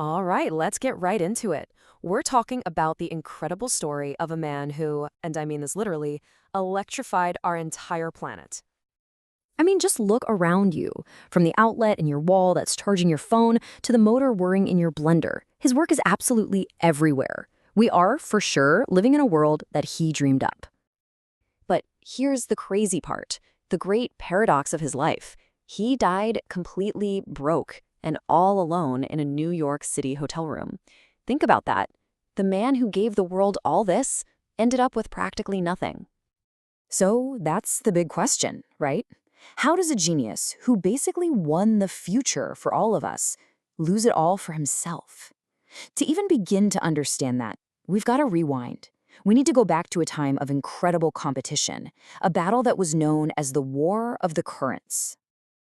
All right, let's get right into it. We're talking about the incredible story of a man who, and I mean this literally, electrified our entire planet. I mean, just look around you. From the outlet in your wall that's charging your phone to the motor whirring in your blender. His work is absolutely everywhere. We are, for sure, living in a world that he dreamed up. But here's the crazy part, the great paradox of his life. He died completely broke and all alone in a New York City hotel room. Think about that. The man who gave the world all this ended up with practically nothing. So that's the big question, right? How does a genius who basically won the future for all of us lose it all for himself? To even begin to understand that, we've got to rewind. We need to go back to a time of incredible competition, a battle that was known as the War of the Currents.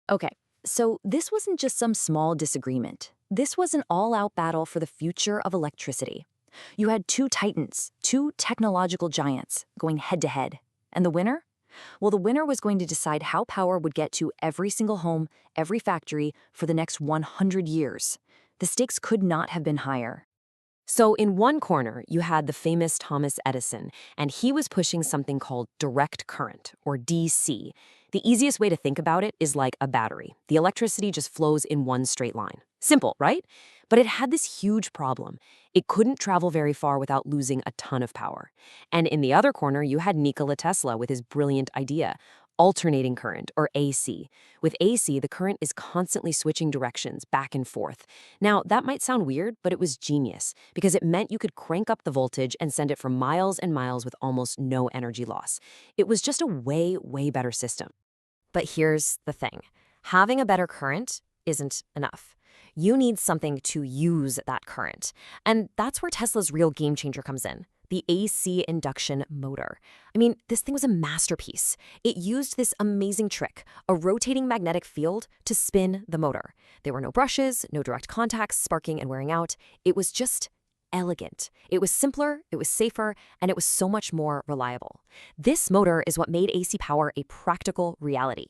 Okay, so this wasn't just some small disagreement. This was an all-out battle for the future of electricity. You had two titans, two technological giants, going head-to-head. And the winner? Well, the winner was going to decide how power would get to every single home, every factory, for the next 100 years. The stakes could not have been higher. So in one corner, you had the famous Thomas Edison, and he was pushing something called direct current, or DC. The easiest way to think about it is like a battery. The electricity just flows in one straight line. Simple, right? But it had this huge problem. It couldn't travel very far without losing a ton of power. And in the other corner, you had Nikola Tesla with his brilliant idea, alternating current, or AC. With AC, the current is constantly switching directions back and forth. Now, that might sound weird, but it was genius, because it meant you could crank up the voltage and send it for miles and miles with almost no energy loss. It was just a way better system. But here's the thing. Having a better current isn't enough. You need something to use that current. And that's where Tesla's real game changer comes in. The AC induction motor. I mean, this thing was a masterpiece. It used this amazing trick, a rotating magnetic field, to spin the motor. There were no brushes, no direct contacts sparking and wearing out. It was just elegant. It was simpler, it was safer, and it was so much more reliable. This motor is what made AC power a practical reality.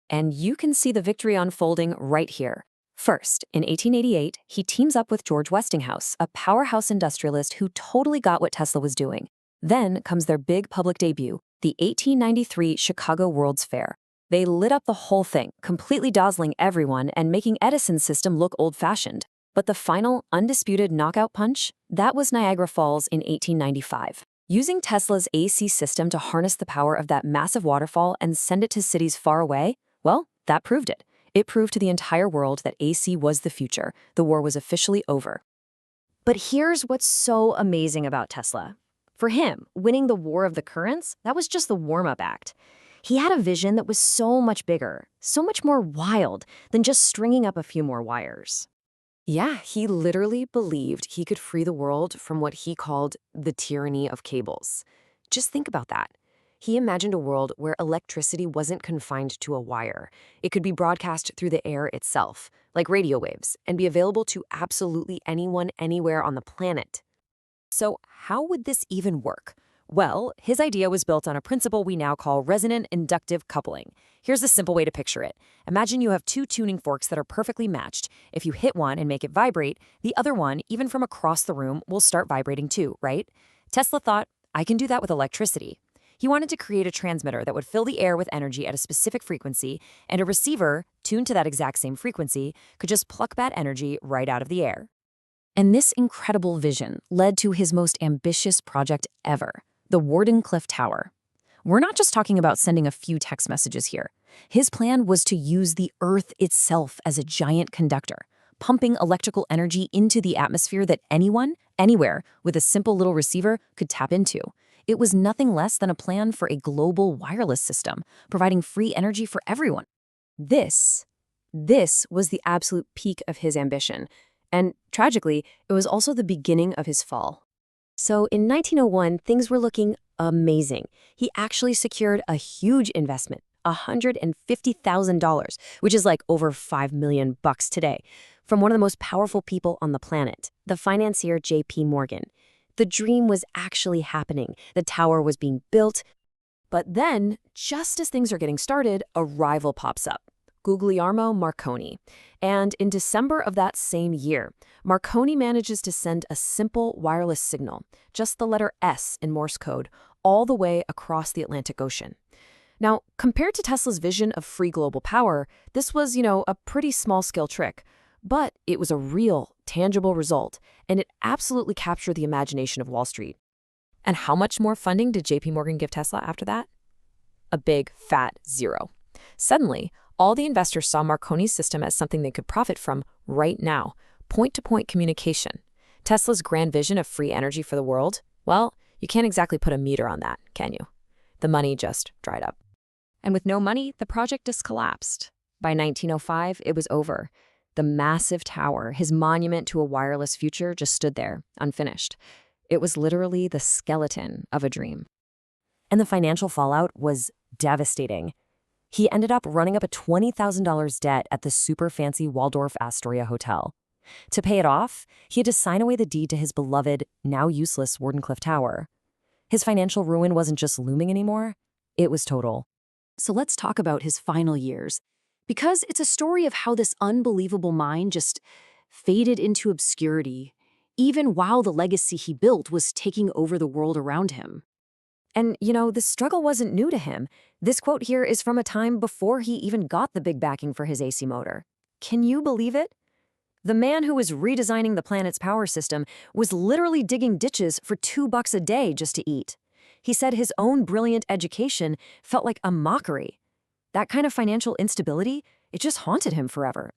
And you can see the victory unfolding right here. First, in 1888, he teams up with George Westinghouse, a powerhouse industrialist who totally got what Tesla was doing. Then comes their big public debut, the 1893 Chicago World's Fair. They lit up the whole thing, completely dazzling everyone and making Edison's system look old-fashioned. But the final, undisputed knockout punch? That was Niagara Falls in 1895. Using Tesla's AC system to harness the power of that massive waterfall and send it to cities far away, well, that proved it. It proved to the entire world that AC was the future. The war was officially over. But here's what's so amazing about Tesla. For him, winning the War of the Currents, that was just the warm-up act. He had a vision that was so much bigger, so much more wild than just stringing up a few more wires. Yeah, he literally believed he could free the world from what he called the tyranny of cables. Just think about that. He imagined a world where electricity wasn't confined to a wire. It could be broadcast through the air itself, like radio waves, and be available to absolutely anyone anywhere on the planet. So how would this even work? Well, his idea was built on a principle we now call resonant inductive coupling. Here's a simple way to picture it. Imagine you have two tuning forks that are perfectly matched. If you hit one and make it vibrate, the other one, even from across the room, will start vibrating too, right? Tesla thought, I can do that with electricity. He wanted to create a transmitter that would fill the air with energy at a specific frequency, and a receiver, tuned to that exact same frequency, could just pluck that energy right out of the air. And this incredible vision led to his most ambitious project ever, the Wardenclyffe Tower. We're not just talking about sending a few text messages here. His plan was to use the Earth itself as a giant conductor, pumping electrical energy into the atmosphere that anyone, anywhere, with a simple little receiver could tap into. It was nothing less than a plan for a global wireless system, providing free energy for everyone. This was the absolute peak of his ambition. And tragically, it was also the beginning of his fall. So in 1901, things were looking amazing. He actually secured a huge investment, $150,000, which is like over $5 million today, from one of the most powerful people on the planet, the financier J.P. Morgan. The dream was actually happening. The tower was being built. But then, just as things are getting started, a rival pops up. Guglielmo Marconi. And in December of that same year, Marconi manages to send a simple wireless signal, just the letter S in Morse code, all the way across the Atlantic Ocean. Now, compared to Tesla's vision of free global power, this was, a pretty small-scale trick. But it was a real, tangible result, and it absolutely captured the imagination of Wall Street. And how much more funding did JP Morgan give Tesla after that? A big, fat zero. Suddenly, all the investors saw Marconi's system as something they could profit from right now, point-to-point communication. Tesla's grand vision of free energy for the world, well, you can't exactly put a meter on that, can you? The money just dried up. And with no money, the project just collapsed. By 1905, it was over. The massive tower, his monument to a wireless future, just stood there, unfinished. It was literally the skeleton of a dream. And the financial fallout was devastating. He ended up running up a $20,000 debt at the super fancy Waldorf Astoria Hotel. To pay it off, he had to sign away the deed to his beloved, now useless Wardenclyffe Tower. His financial ruin wasn't just looming anymore, it was total. So let's talk about his final years, because it's a story of how this unbelievable mind just faded into obscurity, even while the legacy he built was taking over the world around him. And, the struggle wasn't new to him. This quote here is from a time before he even got the big backing for his AC motor. Can you believe it? The man who was redesigning the planet's power system was literally digging ditches for $2 a day just to eat. He said his own brilliant education felt like a mockery. That kind of financial instability, it just haunted him forever.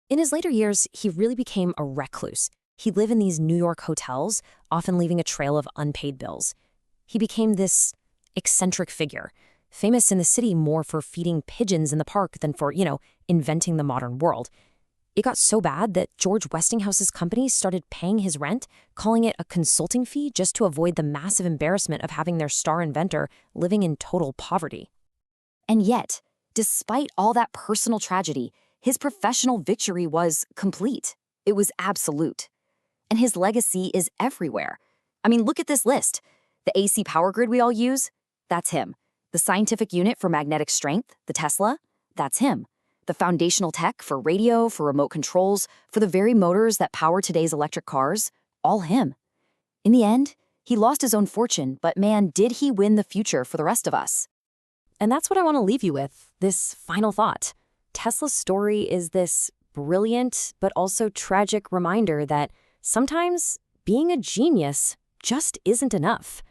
In his later years, he really became a recluse. He'd live in these New York hotels, often leaving a trail of unpaid bills. He became this eccentric figure, famous in the city more for feeding pigeons in the park than for, inventing the modern world. It got so bad that George Westinghouse's company started paying his rent, calling it a consulting fee just to avoid the massive embarrassment of having their star inventor living in total poverty. And yet, despite all that personal tragedy, his professional victory was complete. It was absolute. And his legacy is everywhere. I mean, look at this list. The AC power grid we all use, that's him. The scientific unit for magnetic strength, the Tesla, that's him. The foundational tech for radio, for remote controls, for the very motors that power today's electric cars, all him. In the end, he lost his own fortune, but man, did he win the future for the rest of us. And that's what I want to leave you with, this final thought. Tesla's story is this brilliant but also tragic reminder that sometimes being a genius just isn't enough.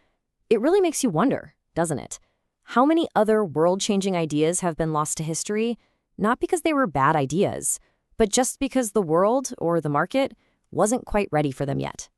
It really makes you wonder, doesn't it? How many other world-changing ideas have been lost to history, not because they were bad ideas, but just because the world or the market wasn't quite ready for them yet?